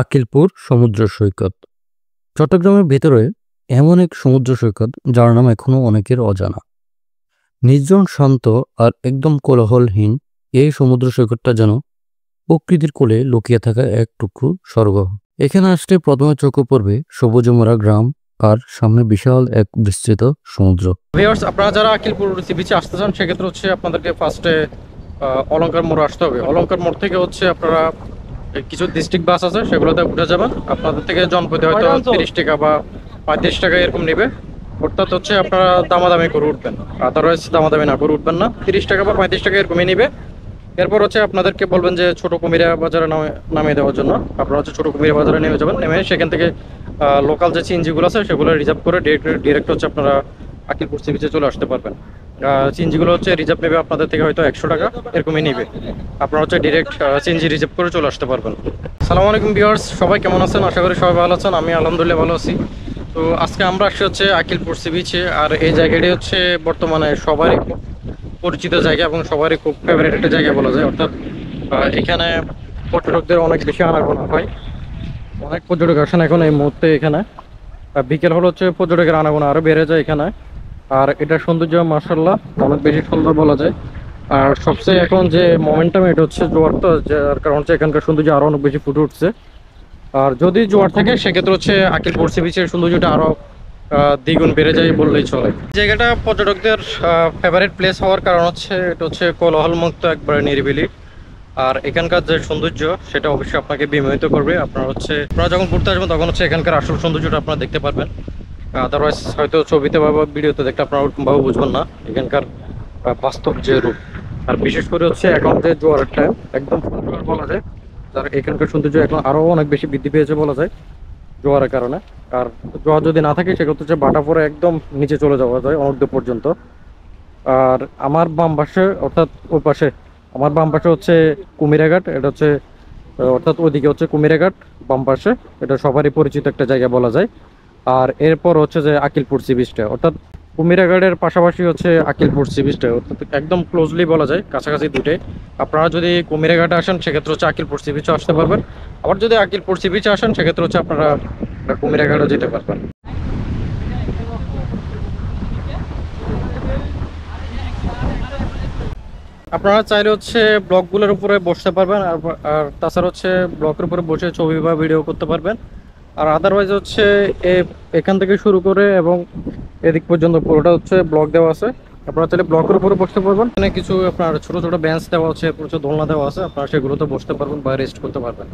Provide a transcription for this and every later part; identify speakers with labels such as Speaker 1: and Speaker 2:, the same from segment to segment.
Speaker 1: আকিলপুর সমুদ্র সৈকত চট্টগ্রামের ভেতরে এমন এক সমুদ্র সৈকত যার নাম এখনো অনেকের অজানা। নির্জন, শান্ত আর একদম কোলাহলহীন এই সমুদ্র সৈকতটা যেন প্রকৃতির কোলে লুকিয়ে থাকা এক টুকরো স্বর্গ। এখানে আসলে প্রথমে চোখে পড়বে সবুজে মোড়া গ্রাম আর সামনে বিশাল এক বিস্তৃত সমুদ্র।
Speaker 2: ভিউয়ার্স, আপনারা যারা আকিলপুর সি বিচে আসতে চান সেক্ষেত্রে হচ্ছে আপনাদেরকে ফার্স্টে অলংকার মোড় আসতে হবে। অলংকার মোড় থেকে হচ্ছে আপনারা কিছু ডিস্ট্রিক্ট বাস আছে, সেগুলোতে উঠে যাবেন। আপনাদের থেকে জনপ্রতি হয়তো 30 টাকা বা 35 টাকা এরকম নেবে। অর্থাৎ হচ্ছে আপনারা দামাদামি করে উঠবেন, আদারওয়াইজ দামাদামি না করে উঠবেন না। 30 টাকা বা 35 টাকা এরকমই নেবে। এরপর হচ্ছে আপনাদেরকে বলবেন যে ছোট কুমিরা বাজারে নামিয়ে দেওয়ার জন্য। আপনারা হচ্ছে ছোট কুমিরা বাজারে নেমে যাবেন। নেমে সেখান থেকে লোকাল যে চিনজিগুলো আছে সেগুলো রিজার্ভ করে ডিরেক্ট হচ্ছে আপনারা আকিলপুর সি বিচে চলে আসতে পারবেন। চিনজিগুলো হচ্ছে রিজার্ভ নেবে আপনাদের থেকে হয়তো 100 টাকা এরকমই নেবে। আপনারা হচ্ছে ডিরেক্ট চিনজি রিজার্ভ করে চলে আসতে পারবেন। আসসালামু আলাইকুম ভিউয়ার্স, সবাই কেমন আছেন? আশা করি সবাই ভালো আছেন। আমি আলহামদুলিল্লাহ ভালো আছি। তো আজকে আমরা আসছি হচ্ছে আকিলপুর সি বিচে। আর এই জায়গাটি হচ্ছে বর্তমানে সবারই পরিচিত জায়গা এবং সবারই খুব ফেভারিট একটা জায়গা বলা যায়। অর্থাৎ এখানে পর্যটকদের অনেক বেশি আনাগোনা হয়, অনেক পর্যটক আসেন এখন এই মুহূর্তে। এখানে বিকেল হলে হচ্ছে পর্যটকের আনাগোনা আরও বেড়ে যায় এখানে। আর এটার সৌন্দর্য মাশাআল্লাহ অনেক বেশি সুন্দর বলা যায়। আর সবচেয়ে এখন যে মোমেন্টাম এটা হচ্ছে জোয়ারটা, যার কারণ হচ্ছে এখানকার সৌন্দর্য আরও অনেক বেশি ফুটে উঠছে। আর যদি জোয়ার থাকে সেক্ষেত্রে হচ্ছে আকিলপুর সি বিচের সৌন্দর্যটা আরও দ্বিগুণ বেড়ে যায় বললেই চলে। জায়গাটা পর্যটকদের ফেভারিট প্লেস হওয়ার কারণ হচ্ছে এটা হচ্ছে কোলাহলমুক্ত, একবারে নিরিবিলি। আর এখানকার যে সৌন্দর্য সেটা অবশ্যই আপনাকে বিমোহিত করবে। আপনারা যখন ঘুরতে আসবেন তখন হচ্ছে এখানকার আসল সৌন্দর্যটা আপনারা দেখতে পারবেন। আদারওয়াইজ হয়তো ছবিতে বা ভিডিওতে দেখতে আপনারা ওরকমভাবে বুঝবেন না এখানকার বাস্তব যে রূপ। আর বিশেষ করে হচ্ছে এখন যে জোয়ারের টাইম, একদম ফুল জোয়ার বলা যায়, যার এখানকার সৌন্দর্য এখন আরও অনেক বেশি বৃদ্ধি পেয়েছে বলা যায় জোয়ারের কারণে। আর জোয়ার যদি না থাকে সেক্ষেত্রে হচ্ছে বাটা পরে একদম নিচে চলে যাওয়া যায় অনেক দূর পর্যন্ত। আর আমার বাম পাশে, অর্থাৎ ওই পাশে আমার বাম পাশে হচ্ছে কুমিরাঘাট। এটা হচ্ছে অর্থাৎ ওইদিকে হচ্ছে কুমিরাঘাট বাম পাশে। এটা সবারই পরিচিত একটা জায়গা বলা যায়। আর এরপর হচ্ছে যে আকিলপুর সি বিচটা, অর্থাৎ কুমিরাঘাটের পাশাপাশি হচ্ছে আকিলপুর সি বিচটা, অর্থাৎ একদম ক্লোজলি বলা যায়, কাছাকাছি দুটোই। আপনারা যদি কুমিরাঘাটে আসেন সেক্ষেত্রে হচ্ছে আকিলপুর সি বিচে আসতে পারবেন। আবার যদি আকিলপুর সি বিচে আসেন সেক্ষেত্রে হচ্ছে আপনারা কুমিরাঘাটও যেতে পারবেন। আপনারা চাইলে হচ্ছে ব্লকগুলোর উপরে বসতে পারবেন। আর তাছাড়া হচ্ছে ব্লকের উপরে বসে ছবি বা ভিডিও করতে পারবেন। আর আদারওয়াইজ হচ্ছে এখান থেকে শুরু করে এবং এদিক পর্যন্ত পুরোটা হচ্ছে ব্লক দেওয়া আছে। আপনারা চাইলে ব্লকের উপরে বসতে পারবেন। এখানে কিছু আপনার ছোট ছোট বেঞ্চ দেওয়া আছে, প্রচুর দোলনা দেওয়া আছে, আপনারা সেগুলোতে বসতে পারবেন বা রেস্ট করতে পারবেন।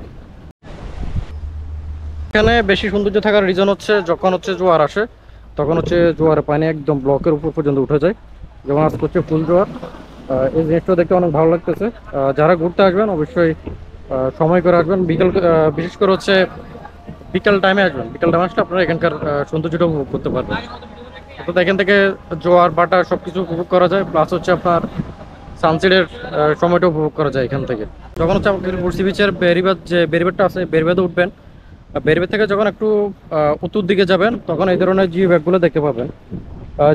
Speaker 2: এখানে বেশি সৌন্দর্য থাকার রিজন হচ্ছে যখন হচ্ছে জোয়ার আসে তখন হচ্ছে জোয়ারের পানি একদম ব্লকের উপর পর্যন্ত উঠে যায়। যেমন আজকে হচ্ছে ফুল জোয়ার। এই জিনিসটা দেখতে অনেক ভালো লাগতেছে। যারা ঘুরতে আসবেন অবশ্যই সময় করে আসবেন। বিশেষ করে হচ্ছে বিকাল টাইমে আসবেন। বিকাল টাইমে আসলে আপনারা এখানকার সৌন্দর্যটা উপভোগ করতে পারবেন। অর্থাৎ এখান থেকে জোয়ার বাটা সব কিছু উপভোগ করা যায়, প্লাস হচ্ছে আপনার সানসেটের সময়টা উপভোগ করা যায় এখান থেকে। যখন হচ্ছে আকিলপুর সি বিচের বেরিবাদটা আছে, বেরিবাদে উঠবেন। বেরিবাদ থেকে যখন একটু উত্তর দিকে যাবেন তখন এই ধরনের জিও ব্যাগগুলো দেখতে পাবেন।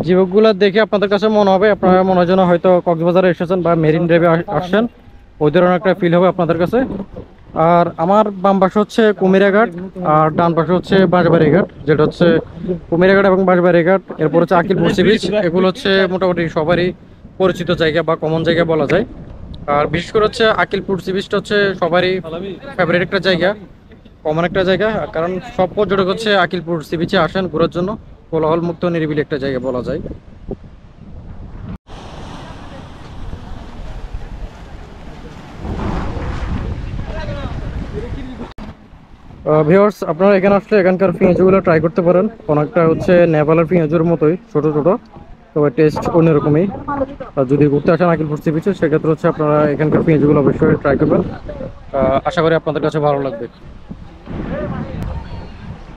Speaker 2: জিওগুলো দেখে আপনাদের কাছে মনে হবে আপনারা মনে হয় যেন হয়তো কক্সবাজারে এসেছেন বা মেরিন ড্রাইভে আসছেন, ওই ধরনের একটা ফিল হবে আপনাদের কাছে। আর আমার বাম পাশে হচ্ছে কুমিরাঘাট আর ডান পাশে হচ্ছে বাঁশবাড়ি ঘাট, যেটা হচ্ছে কুমিরাঘাট এবং বাঁশবাড়ি ঘাট। এরপর হচ্ছে আকিলপুর সি বিচ। এগুলো হচ্ছে মোটামুটি সবারই পরিচিত জায়গা বা কমন জায়গা বলা যায়। আর বিশেষ করে হচ্ছে আকিলপুর সি বিচটা হচ্ছে সবারই ফেভারিট একটা জায়গা, কমন একটা জায়গা। কারণ সব পর্যটক হচ্ছে আকিলপুর সি বিচে আসেন ঘোরার জন্য। কোলাহল মুক্ত নিরিবিলি একটা জায়গা বলা যায়। ভিউয়ার্স, আপনারা এখানে আসলে এখানকার পেঁয়াজগুলো ট্রাই করতে পারেন। অনেকটা হচ্ছে নেপালের পেঁয়াজের মতোই, ছোট ছোট, তবে টেস্ট অন্যরকমই। আর যদি ঘুরতে আসেন আকিলপুর সি বিচে সেক্ষেত্রে হচ্ছে আপনারা এখানকার পেঁয়াজগুলো অবশ্যই ট্রাই করবেন। আশা করি আপনাদের কাছে ভালো লাগবে।